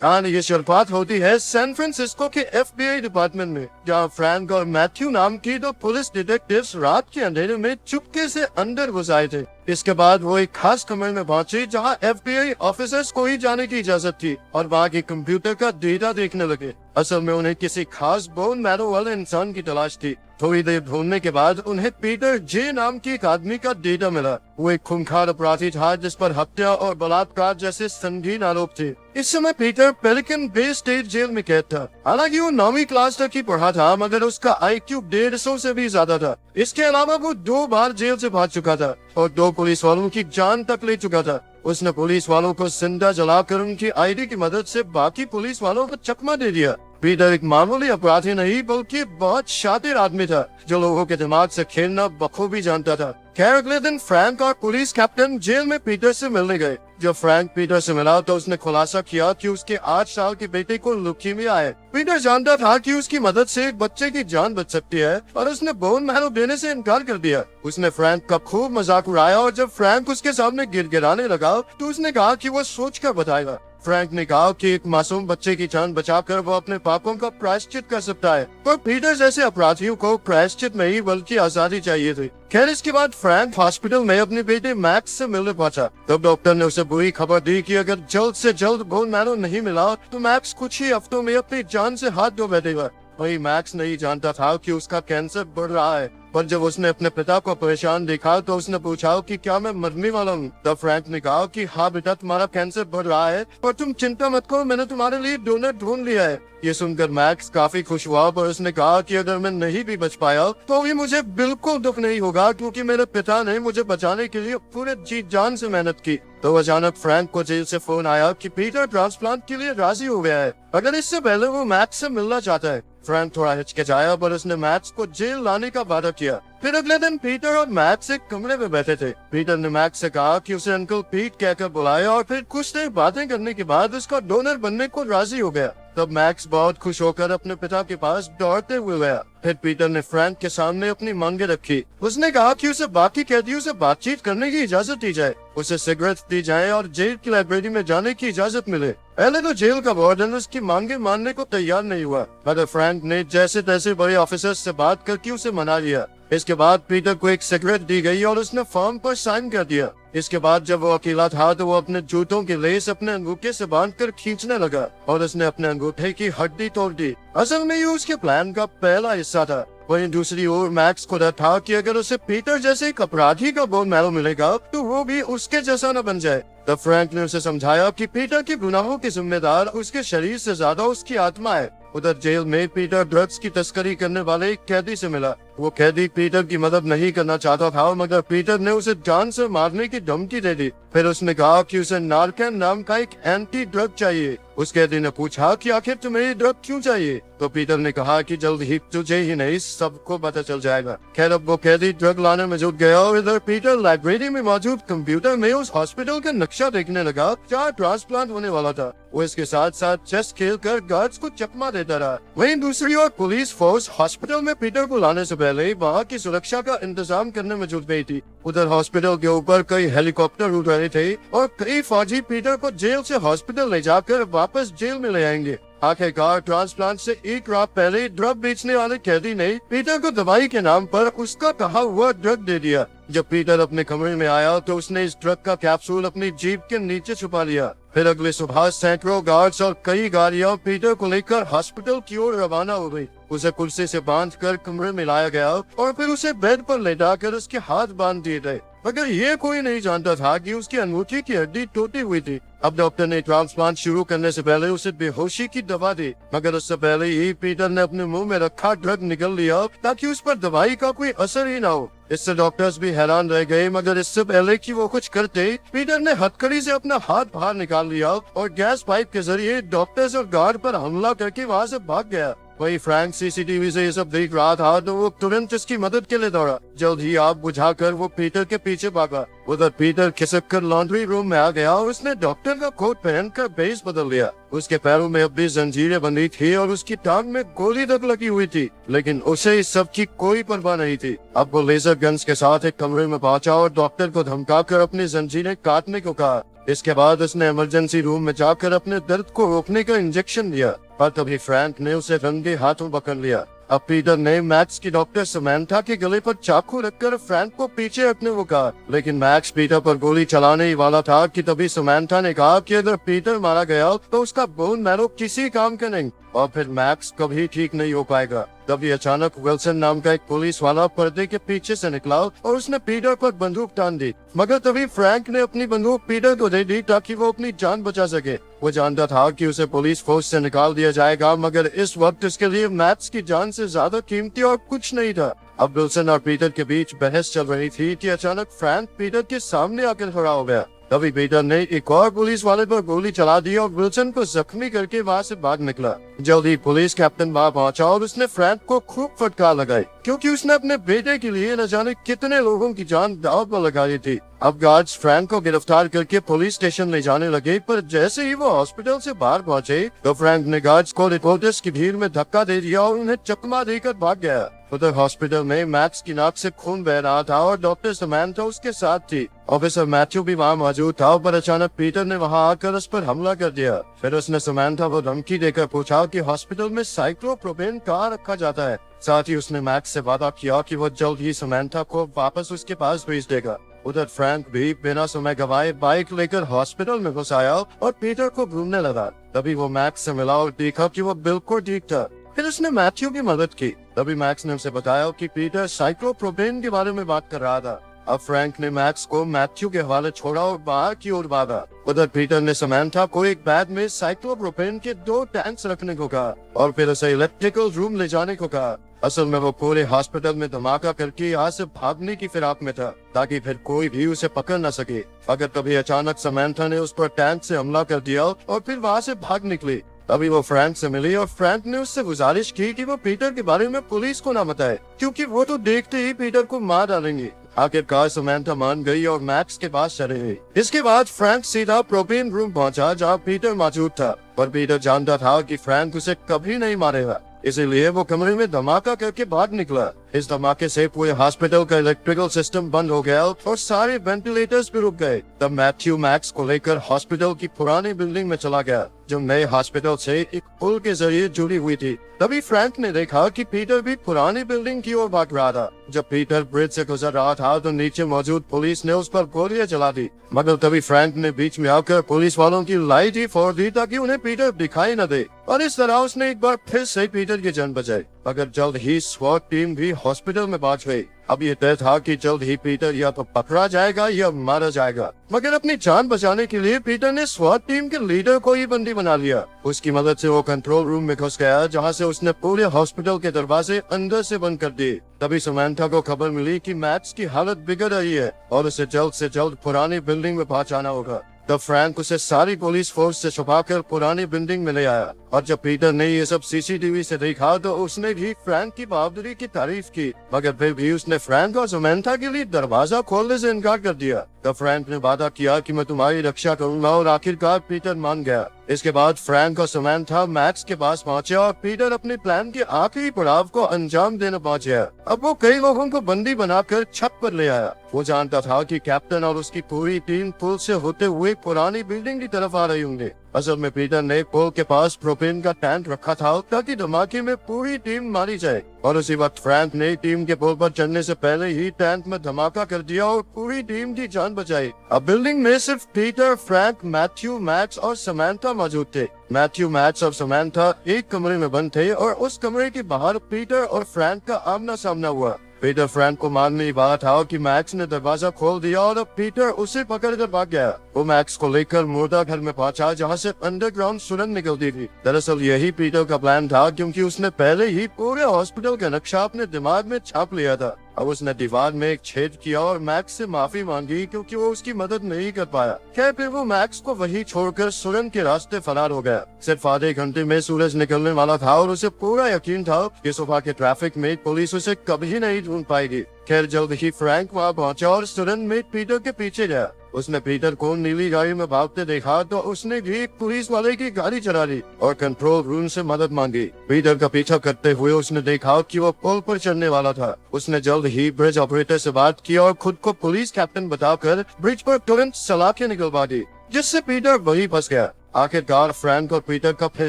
कहानी ये शुरुआत होती है सैन फ्रांसिस्को के एफबीआई डिपार्टमेंट में, जहाँ फ्रैंक और मैथ्यू नाम की दो पुलिस डिटेक्टिव्स रात के अंधेरे में चुपके से अंदर घुस आए थे। इसके बाद वो एक खास कमरे में पहुंचे जहां एफबीआई ऑफिसर्स को ही जाने की इजाजत थी और वहां के कंप्यूटर का डेटा देखने लगे। असल में उन्हें किसी खास बोन मैरो वाले इंसान की तलाश थी। थोड़ी देर ढूंढने के बाद उन्हें पीटर जे नाम के एक आदमी का डेटा मिला। वो एक खूंखार अपराधी था जिस पर हत्या और बलात्कार जैसे संगीन आरोप थे। इस समय पीटर पेलिकन बे स्टेट जेल में कैद था। हालांकि वो 9वीं क्लास तक ही पढ़ा था, मगर उसका IQ 150 से भी ज्यादा था। इसके अलावा वो 2 बार जेल से भाग चुका था और 2 पुलिस वालों की जान तक ले चुका था। उसने पुलिस वालों को जिंदा जलाकर उनकी ID की मदद से बाकी पुलिस वालों को चकमा दे दिया। पीटर एक मामूली अपराधी नहीं बल्कि बहुत शातिर आदमी था जो लोगों के दिमाग से खेलना बखूबी जानता था। खैर अगले दिन फ्रैंक और पुलिस कैप्टन जेल में पीटर से मिलने गए। जब फ्रैंक पीटर से मिला तो उसने खुलासा किया कि उसके 8 साल के बेटे को लुकीमिया है। पीटर जानता था कि उसकी मदद से एक बच्चे की जान बच सकती है और उसने बोन मैरो देने से इनकार कर दिया। उसने फ्रैंक का खूब मजाक उड़ाया और जब फ्रैंक उसके सामने गिड़गिड़ाने लगा तो उसने कहा कि वो सोच कर बताएगा। फ्रैंक ने कहा कि एक मासूम बच्चे की जान बचाकर वो अपने पापों का प्रायश्चित कर सकता है, पर पीटर जैसे अपराधियों को प्रायश्चित नहीं बल्कि आजादी चाहिए थी। खैर इसके बाद फ्रैंक हॉस्पिटल में अपने बेटे मैक्स से मिलने पहुंचा। तब डॉक्टर ने उसे बुरी खबर दी कि अगर जल्द से जल्द बोन मैरो नहीं मिला तो मैक्स कुछ ही हफ्तों में अपनी जान से हाथ धो बैठेगा। वही मैक्स नहीं जानता था कि उसका कैंसर बढ़ रहा है, पर जब उसने अपने पिता को परेशान देखा तो उसने पूछा कि क्या मैं मरने वाला हूँ। तब फ्रैंक ने कहा कि हाँ बेटा, तुम्हारा कैंसर बढ़ रहा है, पर तुम चिंता मत करो, मैंने तुम्हारे लिए डोनर ढूंढ लिया है। ये सुनकर मैक्स काफी खुश हुआ, पर उसने कहा कि अगर मैं नहीं भी बच पाया तो भी मुझे बिल्कुल दुख नहीं होगा, क्योंकि मेरे पिता ने मुझे बचाने के लिए पूरे जी जान से मेहनत की। तो अचानक फ्रैंक को जेल से फोन आया कि पीटर ट्रांसप्लांट के लिए राजी हो गया है, अगर इससे पहले वो मैक्स से मिलना चाहता है। फ्रैंक थोड़ा हिचकिचाया, पर उसने मैक्स को जेल लाने का वादा किया। फिर अगले दिन पीटर और मैक्स एक कमरे में बैठे थे। पीटर ने मैक्स से कहा कि उसे अंकल पीट कहकर बुलाया और फिर कुछ देर बातें करने के बाद उसका डोनर बनने को राजी हो गया। तब मैक्स बहुत खुश होकर अपने पिता के पास दौड़ते हुए गया। फिर पीटर ने फ्रैंक के सामने अपनी मांगे रखी। उसने कहा कि उसे बाकी कैदियों से बातचीत करने की इजाजत दी जाए, उसे सिगरेट दी जाए और जेल की लाइब्रेरी में जाने की इजाजत मिले। पहले तो जेल का वार्डन उसकी मांगे मानने को तैयार नहीं हुआ, मगर फ्रैंक ने जैसे तैसे बड़े ऑफिसर्स से बात करके उसे मना लिया। इसके बाद पीटर को एक सिगरेट दी गई और उसने फॉर्म पर साइन कर दिया। इसके बाद जब वो अकेला था तो वो अपने जूतों की लेस अपने अंगूठे से बांधकर खींचने लगा और उसने अपने अंगूठे की हड्डी तोड़ दी। असल में ये उसके प्लान का पहला हिस्सा था। वहीं दूसरी ओर मैक्स को डर था कि अगर उसे पीटर जैसे एक अपराधी का बोन मैरो मिलेगा तो वो भी उसके जैसा न बन जाए। तब फ्रैंक ने उसे समझाया कि पीटर के गुनाहों के जिम्मेदार उसके शरीर से ज्यादा उसकी आत्मा है। उधर जेल में पीटर ड्रग्स की तस्करी करने वाले एक कैदी से मिला। वो कैदी पीटर की मदद नहीं करना चाहता था, मगर पीटर ने उसे जान से मारने की धमकी दे दी। फिर उसने कहा कि उसे नार्कन नाम का एक एंटी ड्रग चाहिए। उस कैदी ने पूछा कि आखिर तुम्हें ये ड्रग क्यों चाहिए, तो पीटर ने कहा कि जल्द ही तुझे ही नहीं सबको पता चल जाएगा। खैर अब वो कैदी ड्रग लाने में जुट गया और इधर पीटर लाइब्रेरी में मौजूद कंप्यूटर में उस हॉस्पिटल का नक्शा देखने लगा जहाँ ट्रांसप्लांट होने वाला था। वो इसके साथ साथ चेस खेल कर गार्ड्स को चकमा देता रहा। वहीं दूसरी ओर पुलिस फोर्स हॉस्पिटल में पीटर को लाने से पहले वहाँ की सुरक्षा का इंतजाम करने में जुट गई थी। उधर हॉस्पिटल के ऊपर कई हेलीकॉप्टर उड़ रहे थे और कई फौजी पीटर को जेल से हॉस्पिटल ले जाकर वापस जेल में ले आएंगे। आखिरकार ट्रांसप्लांट से एक रात पहले ड्रग बेचने वाले कैदी ने पीटर को दवाई के नाम पर उसका कहा हुआ ड्रग दे दिया। जब पीटर अपने कमरे में आया तो उसने इस ड्रग का कैप्सूल अपनी जीप के नीचे छुपा लिया। फिर अगले सुबह सैकड़ों गार्ड्स और कई गाड़ियां पीटर को लेकर हॉस्पिटल की ओर रवाना हो गई। उसे कुर्सी से बांधकर कमरे में लाया गया और फिर उसे बेड पर लेटाकर उसके हाथ बांध दिए गए, मगर ये कोई नहीं जानता था कि उसकी अंगूठी की हड्डी टूटी हुई थी। अब डॉक्टर ने ट्रांसप्लांट शुरू करने से पहले उसे बेहोशी की दवा दी, मगर उससे पहले ही पीटर ने अपने मुंह में रखा ड्रग निगल लिया ताकि उस पर दवाई का कोई असर ही ना हो। इससे डॉक्टर्स भी हैरान रह गए, मगर इससे पहले कि वो कुछ करते पीटर ने हथकड़ी से अपना हाथ बाहर निकाल लिया और गैस पाइप के जरिए डॉक्टर्स और गार्ड पर हमला करके वहाँ से भाग गया। वही फ्रैंक सीसीटीवी से ये सब देख रहा था तो वो तुरंत इसकी मदद के लिए दौड़ा। जल्द ही आग बुझाकर वो पीटर के पीछे भागा। उधर पीटर खिसक कर लॉन्ड्री रूम में आ गया और उसने डॉक्टर का कोट पहनकर भेष बदल लिया। उसके पैरों में अब भी जंजीरें बंधी थी और उसकी टांग में गोली तक लगी हुई थी, लेकिन उसे इस सब की कोई परवाह नहीं थी। अब वो लेजर गन्स के साथ एक कमरे में पहुंचा और डॉक्टर को धमकाकर अपनी जंजीरें काटने को कहा। इसके बाद उसने इमरजेंसी रूम में जाकर अपने दर्द को रोकने का इंजेक्शन दिया, पर तभी फ्रैंक ने उसे रंगे हाथों पकड़ लिया। अब पीटर ने मैक्स की डॉक्टर समैंथा के गले पर चाकू रखकर फ्रैंक को पीछे हटने को कहा, लेकिन मैक्स पीटर पर गोली चलाने ही वाला था कि तभी समैंथा ने कहा कि अगर पीटर मारा गया तो उसका बोन मैरो किसी काम का नहीं और फिर मैक्स कभी ठीक नहीं हो पाएगा। तभी अचानक विल्सन नाम का एक पुलिस वाला पर्दे के पीछे से निकला और उसने पीटर पर बंदूक तान दी, मगर तभी फ्रैंक ने अपनी बंदूक पीटर को दे दी ताकि वो अपनी जान बचा सके। वो जानता था कि उसे पुलिस फोर्स से निकाल दिया जाएगा, मगर इस वक्त उसके लिए मैक्स की जान से ज्यादा कीमती और कुछ नहीं था। अब विल्सन और पीटर के बीच बहस चल रही थी कि अचानक फ्रैंक पीटर के सामने आकर खड़ा हो गया। तभी पीटर ने एक और पुलिस वाले पर गोली चला दी और विल्सन को जख्मी करके वहाँ से भाग निकला। जल्दी पुलिस कैप्टन वहाँ पहुंचा और उसने फ्रैंक को खूब फटकार लगाई, क्योंकि उसने अपने बेटे के लिए न जाने कितने लोगों की जान दांव पर लगाई थी। अब गार्ड्स फ्रैंक को गिरफ्तार करके पुलिस स्टेशन ले जाने लगे, पर जैसे ही वो हॉस्पिटल से बाहर पहुंचे तो फ्रैंक ने गार्ड्स को रिपोर्टर्स की भीड़ में धक्का दे दिया और उन्हें चकमा देकर भाग गया। उधर हॉस्पिटल में मैक्स की नाक से खून बह रहा था और डॉक्टर समैंथा उसके साथ थी। ऑफिसर मैथ्यू भी वहाँ मौजूद था, पर अचानक पीटर ने वहाँ आकर उस पर हमला कर दिया। फिर उसने समैंथा को धमकी देकर पूछा कि हॉस्पिटल में साइक्लोप्रोपेन कहाँ रखा जाता है। साथ ही उसने मैक्स से वादा किया कि वो जल्द ही समैंथा को वापस उसके पास भेज देगा। उधर फ्रैंक भी बिना समय गवाए बाइक लेकर हॉस्पिटल में घुस आया और पीटर को घूमने लगा। तभी वो मैक्स से मिला और देखा कि वो बिल्कुल ठीक था। फिर उसने मैथ्यू की मदद की। तभी मैक्स ने उसे बताया कि पीटर साइक्लोप्रोपेन के बारे में बात कर रहा था। अब फ्रैंक ने मैक्स को मैथ्यू के हवाले छोड़ा और बाहर की ओर भागा। उधर पीटर ने समैंथा को एक बैग में साइक्लोप्रोपेन के 2 टैंक्स रखने को कहा और फिर उसे इलेक्ट्रिकल रूम ले जाने को कहा। असल में वो पूरे हॉस्पिटल में धमाका करके यहाँ से भागने की फिराक में था, ताकि फिर कोई भी उसे पकड़ न सके। अगर तभी अचानक समैंथा ने उस पर टैंक से हमला कर दिया और फिर वहाँ से भाग निकली। तभी वो फ्रैंक से मिली और फ्रैंक ने उससे गुजारिश की कि वो पीटर के बारे में पुलिस को न बताए, क्योंकि वो तो देखते ही पीटर को मार डालेंगे। आखिरकार समैंथा मान गई और मैक्स के पास चले गई। इसके बाद फ्रैंक सीधा प्रोपेन रूम पहुंचा, जहां पीटर मौजूद था, पर पीटर जानता था कि फ्रैंक उसे कभी नहीं मारेगा, इसीलिए वो कमरे में धमाका करके भाग निकला। इस धमाके से पूरे हॉस्पिटल का इलेक्ट्रिकल सिस्टम बंद हो गया और सारे वेंटिलेटर्स भी रुक गए। तब मैथ्यू मैक्स को लेकर हॉस्पिटल की पुरानी बिल्डिंग में चला गया, जो नए हॉस्पिटल से एक पुल के जरिए जुड़ी हुई थी। तभी फ्रैंक ने देखा कि पीटर भी पुरानी बिल्डिंग की ओर भाग रहा था। जब पीटर ब्रिज से गुजर रहा था तो नीचे मौजूद पुलिस ने उस पर गोलियां चला दी, मगर तभी फ्रैंक ने बीच में आकर पुलिस वालों की लाइट ही फोड़ दी ताकि उन्हें पीटर दिखाई न दे, और इस तरह उसने एक बार फिर से पीटर की जान बचाई। मगर जल्द ही स्वॉट टीम भी हॉस्पिटल में पहुंच गई। अब ये तय था कि जल्द ही पीटर या तो पकड़ा जाएगा या मारा जाएगा, मगर अपनी जान बचाने के लिए पीटर ने स्वॉट टीम के लीडर को ही बंदी बना लिया। उसकी मदद से वो कंट्रोल रूम में घुस गया, जहां से उसने पूरे हॉस्पिटल के दरवाजे अंदर से बंद कर दिए। तभी समैंथा को खबर मिली कि मैक्स की हालत बिगड़ रही है और उसे जल्द से जल्द पुरानी बिल्डिंग में पहुंचाना होगा। तब फ्रैंक उसे सारी पुलिस फोर्स से छुपाकर पुरानी बिल्डिंग में ले आया, और जब पीटर ने ये सब सीसीटीवी से देखा तो उसने भी फ्रैंक की बहादुरी की तारीफ की, मगर फिर भी उसने फ्रैंक और समैंथा के लिए दरवाजा खोलने से इनकार कर दिया। तब फ्रैंक ने वादा किया कि मैं तुम्हारी रक्षा करूंगा, और आखिरकार पीटर मान गया। इसके बाद फ्रैंक और समैंथा मैक्स के पास पहुंचे और पीटर अपने प्लान के आखिरी पड़ाव को अंजाम देने पहुंचे। अब वो कई लोगों को बंदी बनाकर छत पर ले आया। वो जानता था कि कैप्टन और उसकी पूरी टीम पुल से होते हुए पुरानी बिल्डिंग की तरफ आ रही होंगे। असल में पीटर ने पुल के पास प्रोपेन का टैंक रखा था ताकि धमाके में पूरी टीम मारी जाए, और उसी वक्त फ्रैंक ने टीम के पुल पर चढ़ने से पहले ही टैंक में धमाका कर दिया और पूरी टीम की जान बचाई। अब बिल्डिंग में सिर्फ पीटर, फ्रैंक, मैथ्यू, मैक्स और समैंथा मौजूद थे। मैथ्यू, मैक्स और समैंथा एक कमरे में बंद थे और उस कमरे के बाहर पीटर और फ्रैंक का आमना सामना हुआ। पीटर फ्रैंक को मारने की बात था कि मैक्स ने दरवाजा खोल दिया और अब पीटर उसे पकड़कर भाग गया। वो मैक्स को लेकर मुर्दा घर में पहुंचा, जहां से अंडरग्राउंड सुरंग निकलती थी। दरअसल यही पीटर का प्लान था, क्योंकि उसने पहले ही पूरे हॉस्पिटल का नक्शा अपने दिमाग में छाप लिया था। अब उसने दीवार में एक छेद किया और मैक्स से माफी मांगी, क्योंकि वो उसकी मदद नहीं कर पाया। खैर फिर वो मैक्स को वही छोड़कर सुरंग के रास्ते फरार हो गया। सिर्फ आधे घंटे में सूरज निकलने वाला था और उसे पूरा यकीन था कि सुबह के ट्रैफिक में पुलिस उसे कभी नहीं ढूंढ पाएगी। खैर जल्द ही फ्रैंक वहाँ पहुंचा और सुरंग में पीटर के पीछे गया। उसने पीटर को नीली गाड़ी में भागते देखा तो उसने भी एक पुलिस वाले की गाड़ी चला ली और कंट्रोल रूम से मदद मांगी। पीटर का पीछा करते हुए उसने देखा कि वो पुल पर चढ़ने वाला था। उसने जल्द ही ब्रिज ऑपरेटर से बात की और खुद को पुलिस कैप्टन बताकर ब्रिज पर तुरंत सलाखें निकलवा दी। जिससे पीटर वही फंस गया। आखिरकार फ्रैंक और पीटर का फिर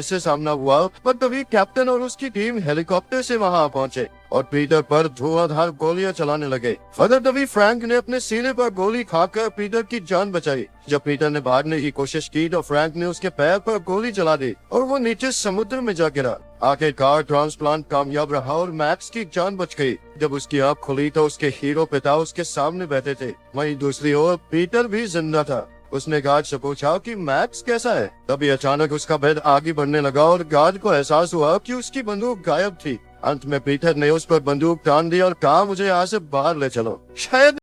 से सामना हुआ, पर तभी कैप्टन और उसकी टीम हेलीकॉप्टर से वहां पहुंचे और पीटर पर धुआंधार गोलियां चलाने लगे। मगर तभी फ्रैंक ने अपने सीने पर गोली खाकर पीटर की जान बचाई। जब पीटर ने भागने की कोशिश की तो फ्रैंक ने उसके पैर पर गोली चला दी और वो नीचे समुद्र में जा गिरा। आखिरकार ट्रांसप्लांट कामयाब रहा और मैक्स की जान बच गई। जब उसकी आँख खुली तो उसके हीरो पिता उसके सामने बैठे थे। वहीं दूसरी ओर पीटर भी जिंदा था। उसने गार्ड से पूछा कि मैक्स कैसा है। तभी अचानक उसका बेड आगे बढ़ने लगा और गार्ड को एहसास हुआ कि उसकी बंदूक गायब थी। अंत में पीटर ने उस पर बंदूक तान दी और कहा, मुझे यहाँ से बाहर ले चलो। शायद